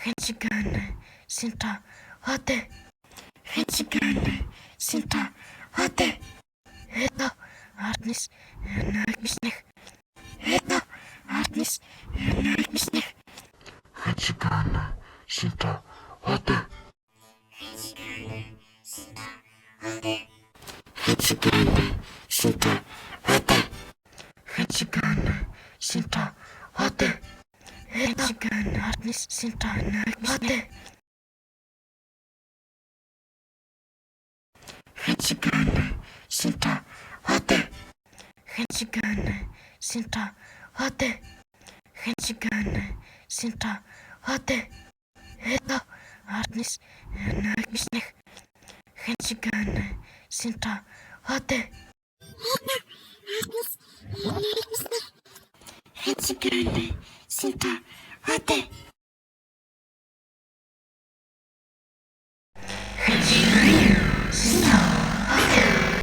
Хэнчигэн синта хатэ. Хэнчигэн синта хатэ. Это артнис нагмиснех. Это артнис нагмиснех. Хэнчигэн синта хатэ. Хэнчигэн синта хатэ. Хэнчигэн синта хатэ. Хэнчигэн синта хатэ. Хэнчигэн артнис синта нагмиснех. Хэнчигэн синта хатэ. Хэнчигэн синта хатэ. Хэнчигэн синта хатэ. Это артнис нагмиснех. Хэнчигэн синта хатэ. Хэнчигэн синта хатэ. Хэнчигэн